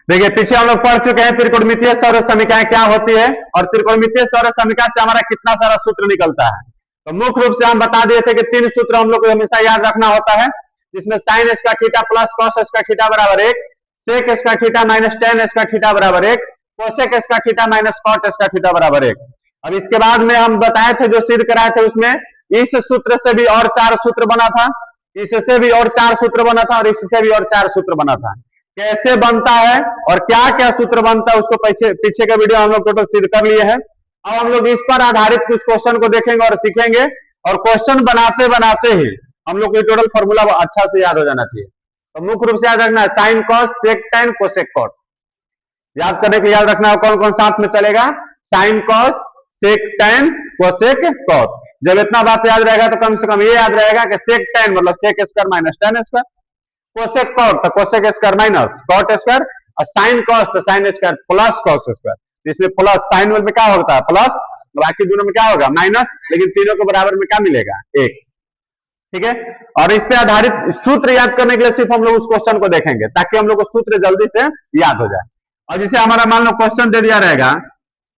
देखिए पीछे हम लोग पढ़ चुके हैं त्रिकोणमितीय सौर समीकरण क्या होती है और त्रिकोणमितीय सौर समीकरण से हमारा कितना सारा सूत्र निकलता है। तो मुख्य रूप से हम बता दिए थे कि तीन सूत्र हम लोग को हमेशा याद रखना होता है, जिसमें sine square theta plus cos square theta बराबर 1, sec square theta minus tan square theta बराबर 1, cosec square theta minus cot square theta बराबर 1। अब इसके बाद में हम बताए थे जो सिद्ध कराए थे उसमें इस सूत्र से भी और 4 सूत्र बना था, इससे भी और 4 सूत्र बना था और इससे भी और 4 सूत्र बना था। कैसे बनता है और क्या क्या सूत्र बनता है उसको पीछे का वीडियो हम लोग टोटल सिद्ध कर लिए हैं। अब हम लोग इस पर आधारित कुछ क्वेश्चन को देखेंगे और सीखेंगे और क्वेश्चन बनाते बनाते ही हम लोग को टोटल फॉर्मूला अच्छा से याद हो जाना चाहिए। तो मुख्य रूप से याद रखना है sine cos sec tan cosec cot. याद करने के याद रखना है कौन कौन साथ में चलेगा, sine cos sec tan cosec cot. जब इतना बात याद रहेगा तो कम से कम ये याद रहेगा कि सेक टेन मतलब sec square minus tan square, cosec cot तो cosec square minus cot square, और साइन कॉस तो sine square plus cos square. इसमें प्लस साइन में क्या होता है प्लस, बाकी दोनों में क्या होगा माइनस, लेकिन तीनों को बराबर में क्या मिलेगा 1। ठीक है, और इस पे आधारित सूत्र याद करने के लिए सिर्फ हम लोग उस क्वेश्चन को देखेंगे ताकि हम लोग को सूत्र जल्दी से याद हो जाए। और जिसे हमारा मान लो क्वेश्चन दे दिया रहेगा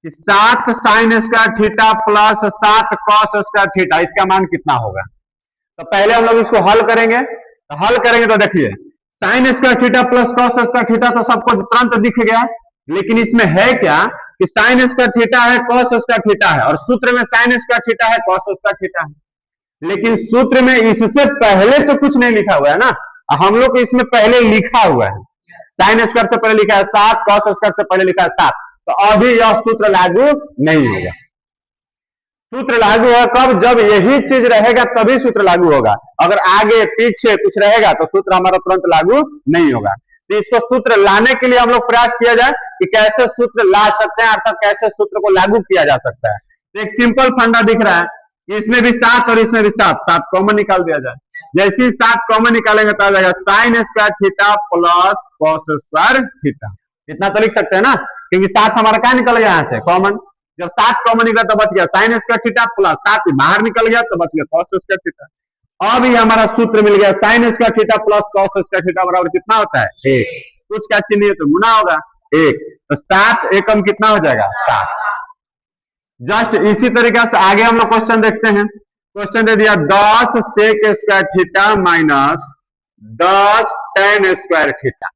कि 7 sign square theta plus 7 cos square theta, इसका मान कितना होगा। तो पहले हम लोग इसको हल करेंगे। तो हल करेंगे तो देखिए sign square theta plus cos square theta तो सबको तुरंत दिख गया, लेकिन इसमें है क्या कि साइन स्क्वायर थीटा है कॉस स्क्वायर थीटा है और सूत्र में साइन स्क्वायर थीटा है कॉस स्क्वायर थीटा है, लेकिन सूत्र में इससे पहले तो कुछ नहीं लिखा हुआ है ना। हम लोग को इसमें पहले लिखा हुआ है साइन स्क्वायर से पहले लिखा है 7, कॉस स्क्वायर से पहले लिखा है 7, तो अभी यह सूत्र लागू नहीं होगा। सूत्र लागू है कब, जब यही चीज रहेगा तभी सूत्र लागू होगा। अगर आगे पीछे कुछ रहेगा तो सूत्र हमारा तुरंत लागू नहीं होगा। तो इसको सूत्र लाने के लिए हम लोग प्रयास किया जाए कि कैसे सूत्र ला सकते हैं, अर्थात कैसे सूत्र को लागू किया जा सकता है। तो एक सिंपल फंडा दिख रहा है, इसमें भी 7 और इसमें भी 7, 7 कॉमन निकाल दिया जाए। जैसे ही 7 कॉमन निकालेंगे तो आ जाएगा sign square theta plus cos square theta. इतना तो लिख सकते हैं ना, क्योंकि 7 हमारा क्या निकल गया यहाँ से कॉमन। जब 7 कॉमन निकला तो बच गया साइन स्क्वायर थीटा प्लस 7 बाहर निकल गया तो बच गया कॉस स्क्वायर थीटा। अब ये हमारा सूत्र मिल गया sign square theta plus cos square theta बराबर कितना होता है 1। कुछ का चिन्ह है तो गुना होगा 1, तो 7 एकम कितना हो जाएगा 7। जस्ट इसी तरीके से आगे हम लोग क्वेश्चन देखते हैं। क्वेश्चन दे दिया 10 sec square theta minus 10 tan square theta.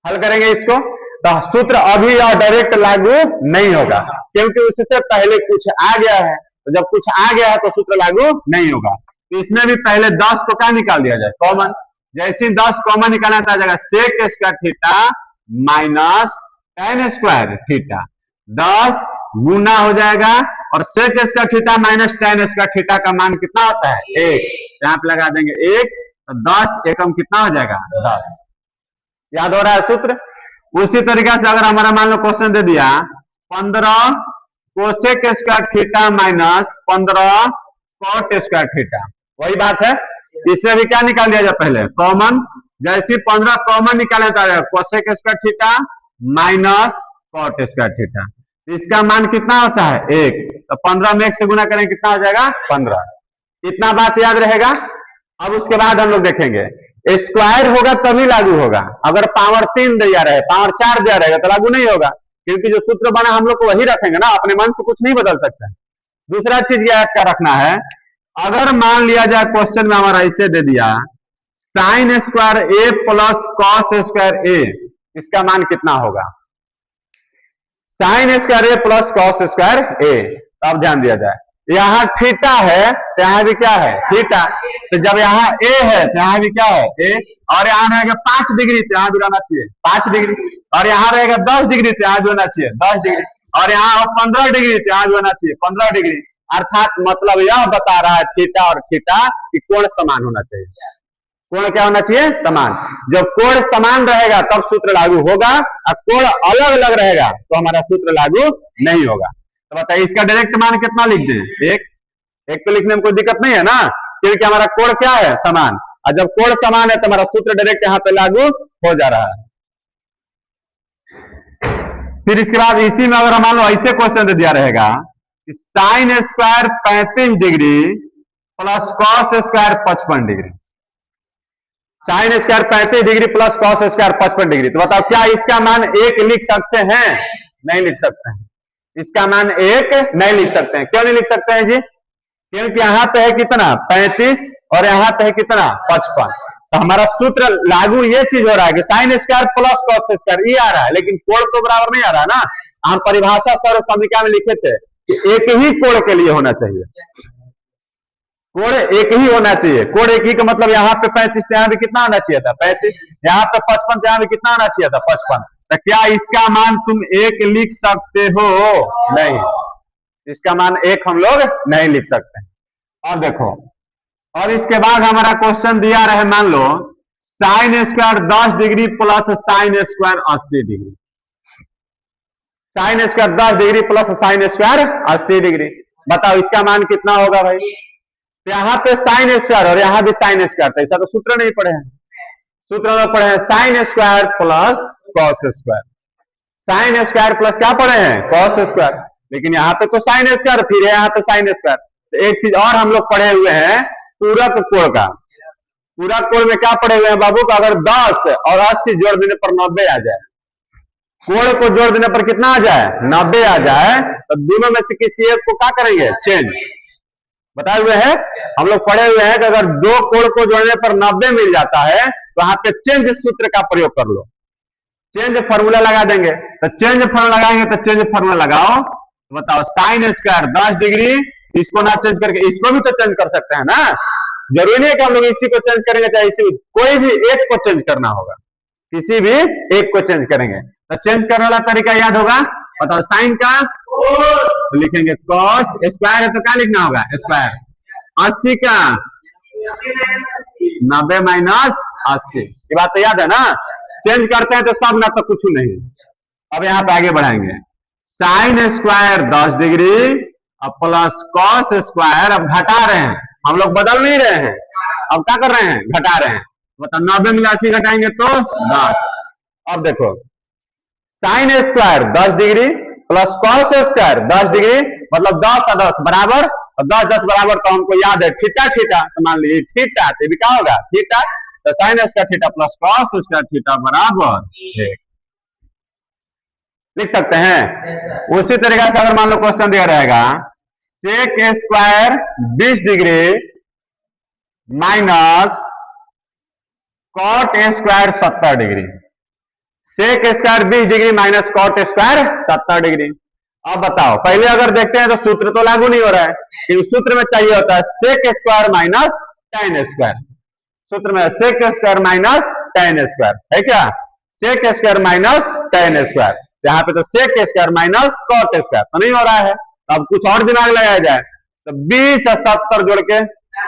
हल करेंगे इसको तो सूत्र अभी और डायरेक्ट लागू नहीं होगा, क्योंकि उससे पहले कुछ आ गया है। तो जब कुछ आ गया है तो सूत्र लागू नहीं होगा। तो इसमें भी पहले 10 को क्या निकाल दिया जाए कॉमन। जैसे 10 कॉमन निकालना था जाएगा sec square theta minus tan square theta, 10 गुना हो जाएगा और sec square theta minus tan square theta का मान कितना होता है 1। यहाँ पे लगा देंगे 1, तो 10 एकम कितना हो जाएगा 10। याद हो रहा है सूत्र। उसी तरीके से अगर हमारा मान लो क्वेश्चन दे दिया 15 cosec square theta minus 15 cot square theta, वही बात है। इसमें भी क्या निकाल दिया जाए पहले कॉमन। जैसे 15 कॉमन निकाले तो cosec square theta minus cot square theta, इसका मान कितना होता है 1, तो 15 में 1 से गुना करें कितना हो जाएगा 15। इतना बात याद रहेगा। अब उसके बाद हम लोग देखेंगे स्क्वायर होगा तभी लागू होगा। अगर पावर 3 दिया रहे पावर 4 दिया रहेगा तो लागू नहीं होगा, क्योंकि जो सूत्र बना हम लोग को वही रखेंगे ना, अपने मन से कुछ नहीं बदल सकते। दूसरा चीज याद क्या रखना है, अगर मान लिया जाए क्वेश्चन में हमारा इसे दे दिया साइन स्क्वायर ए प्लस कॉस स्क्वायर ए, इसका मान कितना होगा। साइन स्क्वायर ए प्लस कॉस स्क्वायर ए, अब ध्यान दिया जाए यहाँ थीटा है तो यहाँ भी क्या है थीटा, तो जब यहाँ ए है तो यहाँ भी क्या है ए, और यहाँ रहेगा 5 डिग्री तो यहाँ भी रहना चाहिए 5 डिग्री, और यहाँ रहेगा 10 डिग्री तो यहाँ भी होना चाहिए 10 डिग्री, और यहाँ 15 डिग्री तो यहाँ भी होना चाहिए 15 डिग्री। अर्थात मतलब यह बता रहा है थीटा और थीटा की कोण समान होना चाहिए। कोण क्या होना चाहिए समान। जब कोण समान रहेगा तब सूत्र लागू होगा, और कोण अलग अलग रहेगा तो हमारा सूत्र लागू नहीं होगा। तो बताइए इसका डायरेक्ट मान कितना लिख दें 1। 1 तो लिखने में कोई दिक्कत नहीं है ना, क्योंकि हमारा कोण क्या है समान, और जब कोण समान है तो हमारा सूत्र डायरेक्ट यहाँ पे लागू हो जा रहा है। फिर इसके बाद इसी में अगर मान लो ऐसे क्वेश्चन दे दिया रहेगा कि sine square 35 degree plus cos square 55 degree. Sine square 35 degree plus cos square 55 degree. तो बताओ क्या इसका मान एक लिख सकते हैं? नहीं लिख सकते हैं, इसका मान एक नहीं लिख सकते हैं। क्यों नहीं लिख सकते हैं जी? क्योंकि यहाँ पे है कितना 35 और यहाँ पे है कितना 55। तो हमारा सूत्र लागू ये चीज हो रहा है कि sign square plus cos square ये आ रहा है, लेकिन कोण तो बराबर नहीं आ रहा है ना। हम परिभाषा सर्व समीकरण में लिखे थे कि एक ही कोण के लिए होना चाहिए, कोण एक ही होना चाहिए। कोण एक ही का मतलब यहाँ पे 35 यहाँ भी कितना आना चाहिए था 35, यहाँ पे 55 यहाँ भी कितना आना चाहिए था 55। तो क्या इसका मान तुम एक लिख सकते हो? नहीं, इसका मान एक हम लोग नहीं लिख सकते। और देखो, और इसके बाद हमारा क्वेश्चन दिया रहे, मान लो sine square 10 degree plus sine square 80 degree, sine square 10 degree plus sine square 80 degree. बताओ इसका मान कितना होगा भाई? तो यहाँ पे साइन स्क्वायर और यहाँ भी साइन स्क्वायर, तो ऐसा तो सूत्र नहीं पढ़े हैं। सूत्र में पढ़े हैं sign square plus cos square, sign square plus क्या पढ़े हैं कॉस स्क्वायर, लेकिन यहाँ पे तो साइन स्क्वायर फिर है यहाँ पे साइन स्क्वायर। तो एक चीज और हम लोग पढ़े हुए हैं पूरक कोण का। पूरक कोण में क्या पढ़े हुए हैं बाबू? का अगर 10 और 80 जोड़ देने पर 90 आ जाए, कोण को जोड़ देने पर कितना आ जाए 90 आ जाए, तो दोनों में से किसी एक को क्या करेंगे चेंज। बताए हुए हैं हम लोग पढ़े हुए हैं कि अगर दो कोण को जोड़ने पर 90 मिल जाता है तो यहाँ पे चेंज सूत्र का प्रयोग कर लो, चेंज फॉर्मूला लगा देंगे। तो चेंज फॉर्मूला लगाएंगे, तो चेंज फॉर्मूला लगाओ। तो बताओ साइन स्क्वायर 10 डिग्री, इसको ना चेंज करके इसको भी तो चेंज कर सकते हैं ना। जरूरी नहीं है कि हम लोग इसी को चेंज करेंगे, चाहे इसी कोई भी एक को चेंज करना होगा, किसी भी एक को चेंज करेंगे। तो चेंज करने वाला तरीका याद होगा। बताओ साइन का तो लिखेंगे कॉस, स्क्वायर है तो क्या लिखना होगा स्क्वायर, 80 का 90 माइनस 80, ये बात तो याद है ना। चेंज करते हैं तो सब ना तो कुछ नहीं। अब यहाँ पे आगे बढ़ाएंगे, साइन स्क्वायर 10 डिग्री अब प्लस कॉस स्क्वायर, अब घटा रहे हैं हम लोग, बदल नहीं रहे हैं, अब क्या कर रहे हैं घटा रहे हैं। मतलब 90 में 80 घटाएंगे तो 10। अब देखो sign square 10 degree plus cos square 10 degree, मतलब 10 और 10 बराबर, और 10 10 बराबर तो हमको याद है थीटा थीटा, तो मान लीजिए थीटा, तो भी क्या होगा थीटा। तो sine square theta plus cos square theta बराबर 1 लिख सकते हैं। उसी तरीके से अगर मान लो क्वेश्चन दिया रहेगा sec square 20 degree minus cot square 70 degree, sec square 20 degree minus cot square 70 degree. अब बताओ, पहले अगर देखते हैं तो सूत्र तो लागू नहीं हो रहा है, क्योंकि सूत्र में चाहिए होता है sec square minus tan square. सूत्र में sec square minus tan square है क्या, sec square minus tan square. यहाँ पे तो sec square minus cot square तो नहीं हो रहा है। अब कुछ और दिमाग लगाया जाए, तो 20 और 70 जोड़ के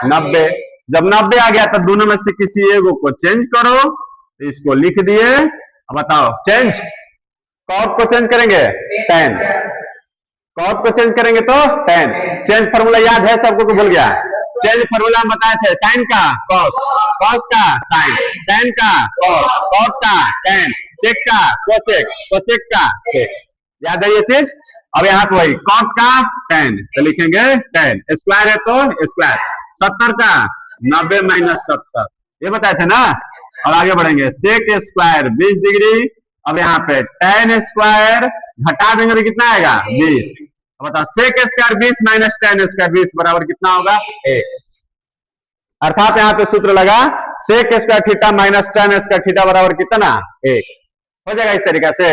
90, जब 90 आ गया तो दोनों में से किसी एक को चेंज करो, तो इसको लिख दिए। अब बताओ चेंज, कॉट को चेंज करेंगे tan, कॉट को चेंज करेंगे तो tan। चेंज फॉर्मूला याद है सबको को भूल गया? चेंज फॉर्मूला हम बताए थे, साइन का कॉस, कॉस का साइन, tan का कॉस, कॉस का tan, सेक का कोसेक, कोसेक का सेक, याद है ये चीज। अब यहाँ पे वही कॉट का tan, तो लिखेंगे tan, स्क्वायर है तो स्क्वायर, 70 का 90 माइनस 70, ये बताए थे ना। अब आगे बढ़ेंगे, सेक स्क्वायर 20 डिग्री, अब यहाँ पे tan स्क्वायर घटा देंगे तो कितना आएगा 20। बताओ sec square 20 minus tan square 20 बराबर कितना होगा 1। अर्थात यहाँ पे सूत्र लगा sec square theta minus tan square theta बराबर कितना 1 हो जाएगा इस तरीके से।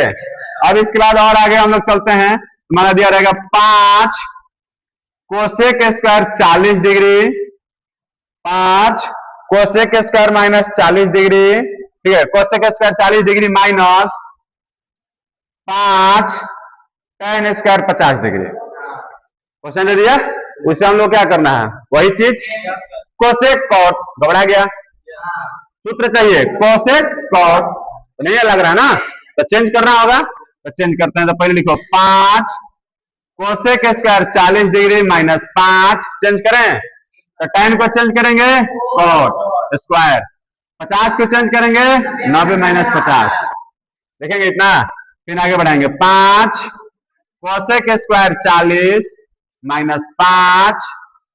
अब इसके बाद और आगे हम लोग चलते हैं, हमारा दिया रहेगा 5 cosec square 40 degree, 5 cosec square minus 40 degree, ठीक है, cosec square 40 degree minus 5 tan square 50 degree. Question दे दिया, उससे हम लोग क्या करना है वही चीज, कोसेक कॉट, घबरा गया, सूत्र चाहिए कोसेक कॉट, तो नहीं लग रहा ना, तो चेंज करना होगा। तो चेंज करते हैं, तो पहले लिखो 5 cosec square 40 degree minus 5, change करें तो tan को चेंज करेंगे कॉट स्क्वायर, 50 को चेंज करेंगे 90 माइनस 50, देखेंगे इतना। फिर आगे बढ़ाएंगे 5 cosec square 40 minus 5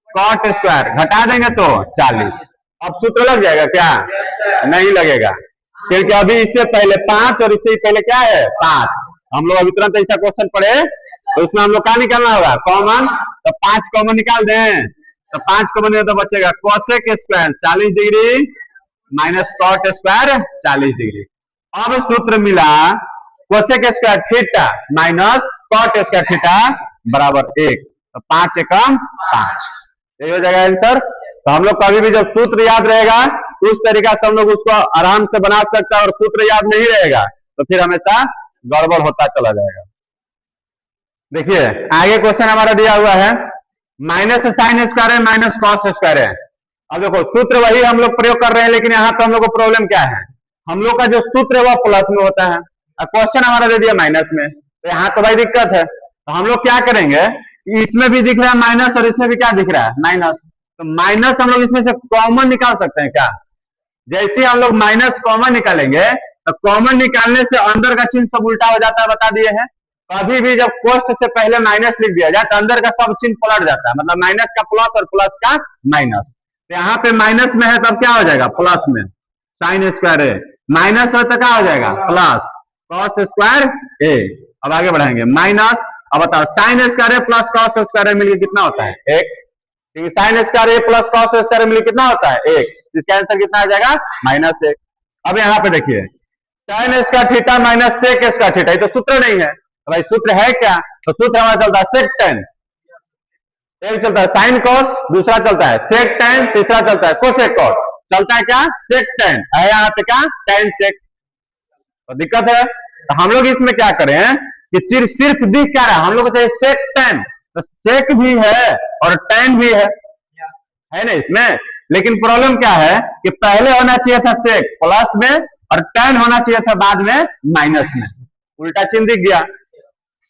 cot square, घटा देंगे तो 40। अब सूत्र लग जाएगा क्या? नहीं लगेगा, क्योंकि अभी इससे पहले 5 और इससे पहले क्या है 5। हम लोग अभी तुरंत ऐसा क्वेश्चन पढ़े तो इसमें हम लोग क्या निकालना होगा? कॉमन। तो 5 कॉमन निकाल दें तो 5 कॉमन तो बचेगा cosec square 40 degree minus cot square 40 degree. अब सूत्र मिला cosec square theta minus cot square theta बराबर 1। तो 5 एकम 5, यही हो जाएगा आंसर। तो हम लोग कभी भी जब सूत्र याद रहेगा तो उस तरीका से हम लोग उसको आराम से बना सकते हैं, और सूत्र याद नहीं रहेगा तो फिर हमेशा गड़बड़ होता चला जाएगा। देखिए आगे क्वेश्चन हमारा दिया हुआ है माइनस साइन स्क्वायर है माइनस कॉस स्क्वायर है। अब देखो सूत्र वही हम लोग प्रयोग कर रहे हैं, लेकिन यहाँ पे हम लोग को प्रॉब्लम क्या है? हम लोग का जो सूत्र है वह प्लस में होता है, क्वेश्चन हमारा दे दिया माइनस में, तो यहाँ तो भाई दिक्कत है। तो हम लोग क्या करेंगे, इसमें भी दिख रहा है माइनस और इसमें भी क्या दिख रहा है माइनस, तो माइनस हम लोग इसमें से कॉमन निकाल सकते हैं क्या? जैसे हम लोग माइनस कॉमन निकालेंगे तो कॉमन निकालने से अंदर का चिन्ह सब उल्टा हो जाता है, बता दिए हैं। कभी भी जब कोष्ठ से पहले माइनस लिख दिया जाए तो अंदर का सब चिन्ह पलट जाता है, मतलब माइनस का प्लस और प्लस का माइनस। तो यहाँ पे माइनस में है तब क्या हो जाएगा प्लस में साइन स्क्वायर ए, माइनस है तो क्या हो जाएगा प्लस कॉस स्क्वायर ए। अब आगे बढ़ाएंगे माइनस, अब बताओ साइन स्क्वायर ए प्लस कॉस स्क्वायर ए मिलकर कितना होता है 1, क्योंकि साइन स्क्वायर ए प्लस कॉस स्क्वायर मिलकर कितना होता है 1, इसका आंसर कितना आ जाएगा -1। अब यहाँ पे देखिए tan square theta minus sec square theta, ये तो सूत्र नहीं है, तो भाई सूत्र है क्या? तो सूत्र हमारा चलता है सेक tan, एक चलता है साइन कॉस, दूसरा चलता है सेक tan, तीसरा चलता है कोसेक कॉस, चलता है क्या सेक tan है, यहाँ पे क्या tan सेक। तो दिक्कत है, तो हम लोग इसमें क्या करें कि सिर्फ दिख क्या रहा है, हम लोग को चाहिए सेक tan, तो सेक भी है और tan भी है ना इसमें, लेकिन प्रॉब्लम क्या है कि पहले होना चाहिए था सेक प्लस में और tan होना चाहिए था बाद में माइनस में, उल्टा चिन्ह दिख गया।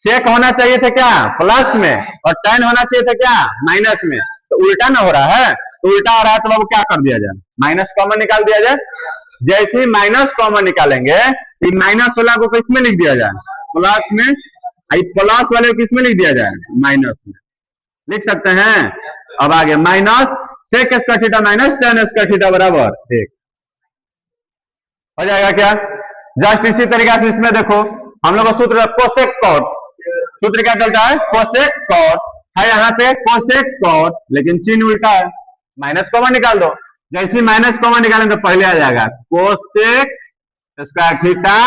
सेक होना चाहिए था क्या प्लस में और tan होना चाहिए था क्या माइनस में, तो उल्टा ना हो रहा है, तो उल्टा हो रहा है तो बाबू क्या कर दिया जाए माइनस कॉमन निकाल दिया जाए। जैसे ही माइनस कॉमन निकालेंगे तो माइनस वाला को किसमें लिख दिया जाए प्लस में, प्लस वाले को किसमें लिख दिया जाए माइनस में, लिख सकते हैं। अब आगे minus sec square theta minus tan square theta बराबर 1 हो जाएगा क्या? जस्ट इसी तरीके से इसमें देखो हम लोग का सूत्र कोसेक कॉट, सूत्र क्या चलता है कोसेक कॉट है, यहाँ पे कोसेक कॉट लेकिन चिन्ह उल्टा है, माइनस कॉमन निकाल दो। जैसे माइनस कॉमन निकालेंगे तो पहले आ जाएगा कोसेक स्क्वायर थीटा,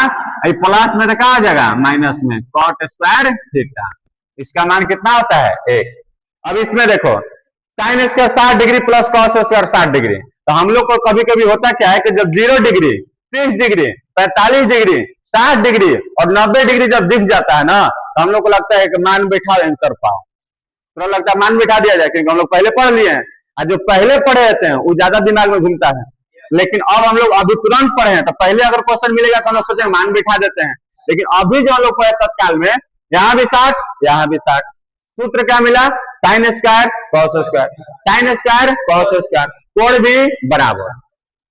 प्लस में तो क्या आ जाएगा माइनस में कॉट स्क्वायर थीटा, इसका मान कितना होता है 1। अब इसमें देखो sine square 60 degree plus cos square 60 degree, तो हम लोग को कभी कभी होता क्या है कि जब 0 डिग्री 30 डिग्री 45 डिग्री 60 डिग्री और 90 डिग्री जब दिख जाता है ना, तो हम लोग को लगता है कि मान बैठा आंसर पाओ, तो लगता है मान बैठा दिया जाए, क्योंकि हम लोग पहले पढ़ लिए हैं, और जो पहले पढ़े रहते हैं वो ज्यादा दिमाग में घूमता है। लेकिन अब हम लोग अभी तुरंत पढ़े हैं, तो पहले अगर क्वेश्चन मिलेगा तो हम लोग सोचे मान बैठा देते हैं, लेकिन अभी जो हम लोग पढ़े तत्काल में यहाँ भी 60 यहाँ भी 60, सूत्र क्या मिला sine square cos square, sine square cos square कोण भी बराबर,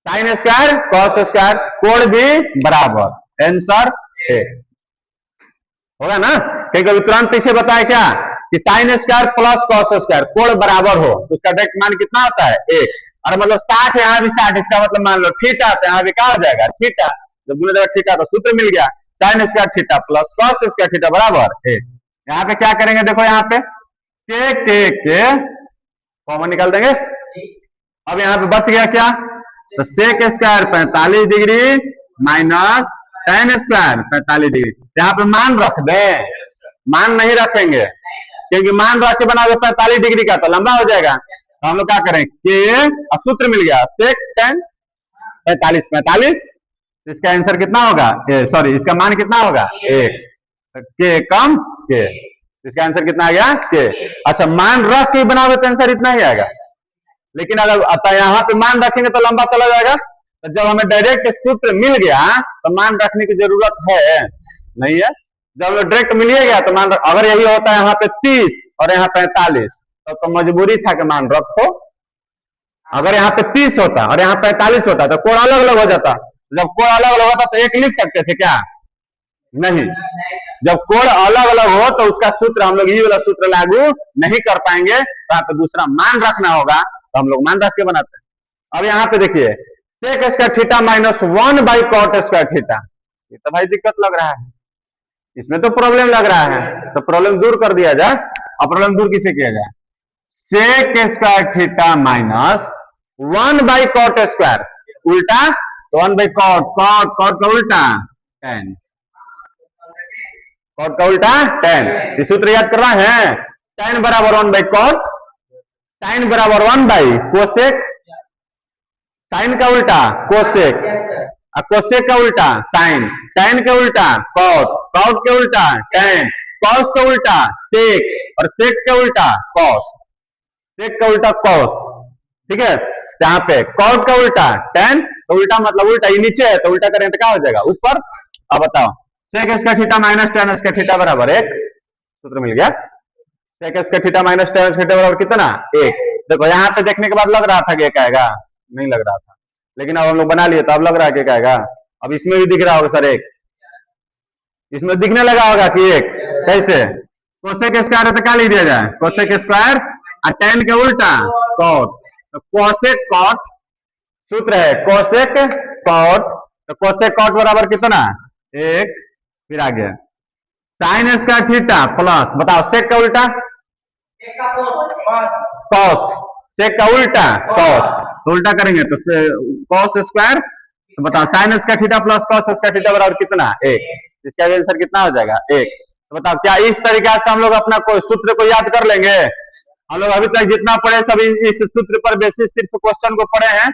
साइन स्क्वायर कॉस स्क्वायर कोण भी बराबर, आंसर है होगा ना। क्योंकि तुरंत पीछे बताया क्या कि sign square plus cos square कोण बराबर हो तो उसका डायरेक्ट मान कितना होता है 1, और मतलब 60 यहाँ भी 60, इसका मतलब मान लो थीटा, तो यहाँ भी क्या हो जाएगा थीटा, जब दोनों जगह थीटा तो सूत्र मिल गया sign square theta plus cos square theta बराबर 1। यहाँ पे क्या करेंगे देखो यहाँ पे के कॉमन निकाल देंगे। अब यहाँ पे बच गया क्या, तो sec square 45 degree minus tan square 45 degree, यहाँ पे मान रख दे, मान नहीं रखेंगे क्योंकि मान रख के बना दे 45 डिग्री का तो लंबा हो जाएगा, तो हम लोग क्या करें के, सूत्र मिल गया सेक tan 45 45, इसका आंसर कितना होगा सॉरी इसका मान कितना होगा 1, के कम के, इसका आंसर कितना आ गया के। अच्छा मान रख के बना दे तो आंसर इतना ही आएगा, लेकिन अगर यहाँ पे मान रखेंगे तो लंबा चला जाएगा, तो जब हमें डायरेक्ट सूत्र मिल गया तो मान रखने की जरूरत है नहीं है, जब डायरेक्ट मिल गया तो मान, अगर यही होता है यहाँ पे 30 और यहाँ 45 तो मजबूरी था कि मान रखो, अगर यहाँ पे 30 होता और यहाँ 45 होता तो कोण अलग अलग हो जाता, जब कोण अलग अलग होता तो एक लिख सकते थे क्या नहीं, जब कोण अलग अलग हो तो उसका सूत्र हम लोग ये वाला सूत्र लागू नहीं कर पाएंगे, तो दूसरा मान रखना होगा तो हम लोग मान रख के बनाते हैं। अब यहाँ पे देखिए सेक स्क्वायर थीटा माइनस 1/कॉट स्क्वायर थीटा, ये तो भाई दिक्कत लग रहा है, इसमें तो प्रॉब्लम लग रहा है, तो प्रॉब्लम दूर कर दिया जाए। अब प्रॉब्लम दूर किसे किया जाए, सेक स्क्वायर थीटा माइनस 1/कॉट स्क्वायर, उल्टा तो 1/कॉट, कॉट कॉट का उल्टा tan, कॉट का उल्टा tan, ये सूत्र याद करना है, tan बराबर 1/कॉट, sin बराबर 1/कोसेक, साइन का उल्टा कोसेक, कोसेक का उल्टा साइन, tan के उल्टा कॉट, कॉट के उल्टा tan, कॉस का उल्टा सेक और सेक का उल्टा कॉस, सेक का उल्टा कॉस, ठीक है। यहाँ पे कॉट का उल्टा tan, तो उल्टा मतलब उल्टा, ये नीचे है तो उल्टा करें तो क्या हो जाएगा ऊपर। अब बताओ sec square theta minus tan square theta बराबर 1, सूत्र मिल गया, sec square theta minus tan square theta बराबर कितना 1। देखो यहाँ पे देखने के बाद लग रहा था कि एक आएगा, नहीं लग रहा था, लेकिन अब हम लोग बना लिए तो अब लग रहा है कि एक आएगा। अब इसमें भी दिख रहा होगा सर एक, इसमें दिखने लगा होगा कि एक, कैसे कोसेक स्क्वायर है तो क्या लिख दिया जाए कोसेक स्क्वायर और tan के उल्टा कॉट, तो कोसेक कॉट, सूत्र है कोसेक कॉट, तो कोसेक कॉट बराबर कितना 1, फिर आगे साइन स्क्वायर थीटा प्लस, बताओ सेक का उल्टा कॉस, सेक का उल्टा कॉस, तो उल्टा करेंगे तो कॉस स्क्वायर, तो बताओ sign square theta plus cos square theta बराबर कितना 1, इसका आंसर कितना हो जाएगा 1। तो बताओ क्या इस तरीके से हम लोग अपना कोई सूत्र को याद कर लेंगे। हम लोग अभी तक जितना पढ़े सब इस सूत्र पर बेसिस सिर्फ क्वेश्चन को पढ़े हैं,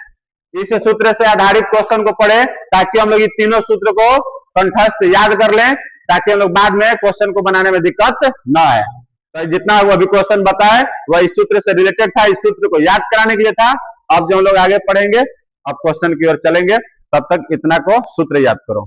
इस सूत्र से आधारित क्वेश्चन को पढ़े ताकि हम लोग ये तीनों सूत्र को कंठस्थ याद कर लें, ताकि हम लोग बाद में क्वेश्चन को बनाने में दिक्कत ना आए। तो जितना वो अभी क्वेश्चन बताए वह इस सूत्र से रिलेटेड था, इस सूत्र को याद कराने के लिए था। अब जो हम लोग आगे पढ़ेंगे अब क्वेश्चन की ओर चलेंगे, तब तक इतना को सूत्र याद करो।